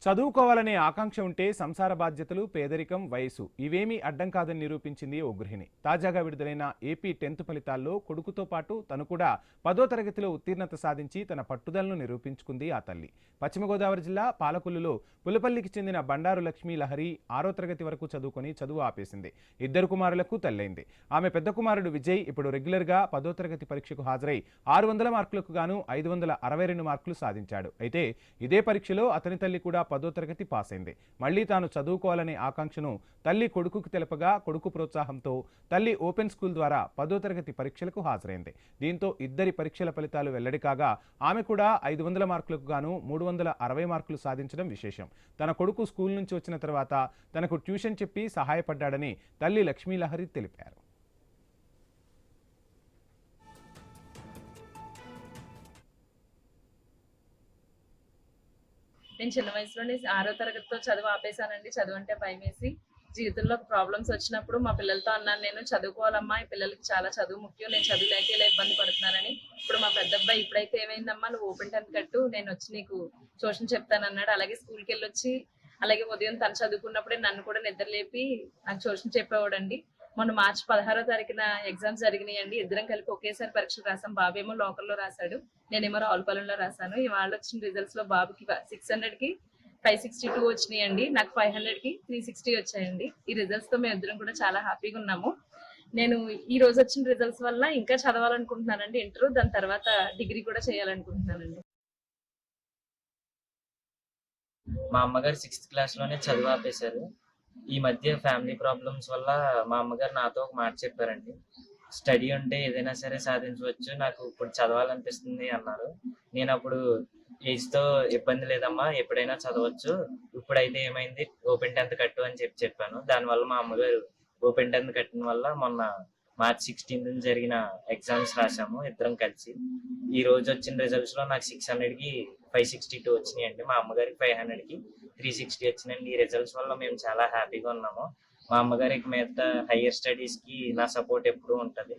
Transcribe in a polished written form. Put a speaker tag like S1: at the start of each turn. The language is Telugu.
S1: చదువుకోవాలనే ఆకాంక్ష ఉంటే సంసార బాధ్యతలు, పేదరికం, వయసు ఇవేమీ అడ్డం కాదని నిరూపించింది ఓ గృహిణి. తాజాగా విడుదలైన ఏపీ 10th ఫలితాల్లో కొడుకుతో పాటు తను కూడా 10వ తరగతిలో ఉత్తీర్ణత సాధించి తన పట్టుదలను నిరూపించుకుంది ఆ తల్లి. పశ్చిమ గోదావరి జిల్లా పాలకొల్లులో పులపల్లికి చెందిన బండారు లక్ష్మీ లహరి 6వ తరగతి వరకు చదువుకొని చదువు ఆపేసింది. ఇద్దరు కుమారులకు తల్లైంది. ఆమె పెద్ద కుమారుడు విజయ్ ఇప్పుడు రెగ్యులర్గా 10వ తరగతి పరీక్షకు హాజరై 600 మార్కులకు గాను 562 మార్కులు సాధించాడు. అయితే ఇదే పరీక్షలో అతని తల్లి కూడా 10వ తరగతి పాస్ అయింది. మళ్లీ తాను చదువుకోవాలనే ఆకాంక్షను తల్లి కొడుకుకు తెలపగా కొడుకు ప్రోత్సాహంతో తల్లి ఓపెన్ స్కూల్ ద్వారా 10వ తరగతి పరీక్షలకు హాజరైంది. దీంతో ఇద్దరి పరీక్షల ఫలితాలు వెల్లడి కాగా ఆమె కూడా 500 మార్కులకు గాను 360 మార్కులు సాధించడం విశేషం. తన కొడుకు స్కూల్ నుంచి వచ్చిన తర్వాత తనకు ట్యూషన్ చెప్పి సహాయపడ్డాడని తల్లి లక్ష్మీ లహరి తెలిపారు.
S2: నేను చిన్న వయసులోనే 6వ తరగతితో చదువు ఆపేశానండి. చదువు అంటే భయమేసి జీవితంలో ప్రాబ్లమ్స్ వచ్చినప్పుడు మా పిల్లలతో అన్నాను, నేను చదువుకోవాలమ్మా, ఈ పిల్లలకి చాలా చదువు ముఖ్యం, నేను చదువు లేక ఇలా ఇబ్బంది పడుతున్నానని. ఇప్పుడు మా పెద్ద అబ్బాయి ఇప్పుడైతే ఏమైందమ్మా, నువ్వు ఓపెన్ 10th కట్టు, నేను వచ్చి నీకు ట్యూషన్ చెప్తాను అన్నాడు. అలాగే స్కూల్కి వెళ్ళి వచ్చి అలాగే ఉదయం తను చదువుకున్నప్పుడే నన్ను కూడా నిద్ర లేపి నాకు ట్యూషన్ చెప్పేవాడండి. మొన్న మార్చి 16వ తారీఖున ఎగ్జామ్స్ జరిగినాయండి. ఇద్దరం కలిపి ఒకేసారి పరీక్షలు రాసాం. బాబేమో లోకల్లో రాశాడు, నేనేమో రావులపాలెంలో రాశాను. ఇవాళ వచ్చిన రిజల్ట్స్ లో బాబుకి 600కి 562 వచ్చినాయండి, నాకు 500కి 360 వచ్చాయండి. ఈ రిజల్ట్స్ తో మేము ఇద్దరం కూడా చాలా హ్యాపీగా ఉన్నాము. నేను ఈ రోజు వచ్చిన రిజల్ట్స్ వల్ల ఇంకా చదవాలనుకుంటున్నానండి ఇంటర్, దాని తర్వాత డిగ్రీ కూడా చేయాలనుకుంటున్నానండి.
S3: మా అమ్మగారు 6th క్లాస్లోనే చదువు ఆపేశారు. ఈ మధ్య ఫ్యామిలీ ప్రాబ్లమ్స్ వల్ల మా అమ్మగారు నాతో ఒక మాట చెప్పారండి, స్టడీ ఉంటే ఏదైనా సరే సాధించవచ్చు, నాకు ఇప్పుడు చదవాలనిపిస్తుంది అన్నారు. నేను అప్పుడు ఏజ్తో ఇబ్బంది లేదమ్మా, ఎప్పుడైనా చదవచ్చు, ఇప్పుడైతే ఏమైంది ఓపెన్ 10th కట్టు అని చెప్పాను. దానివల్ల మా అమ్మగారు ఓపెన్ 10th కట్టిన వల్ల మొన్న మార్చ్ 16th జరిగిన ఎగ్జామ్స్ రాసాము ఇద్దరం కలిసి. ఈ రోజు వచ్చిన రిజల్ట్స్ లో నాకు 600కి 562 వచ్చినాయండి, మా అమ్మగారికి 500కి 360 వచ్చినాయండి. ఈ రిజల్ట్స్ వల్ల మేము చాలా హ్యాపీగా ఉన్నాము. మా అమ్మగారికి మీద హైయర్ స్టడీస్ కి నా సపోర్ట్ ఎప్పుడూ ఉంటుంది.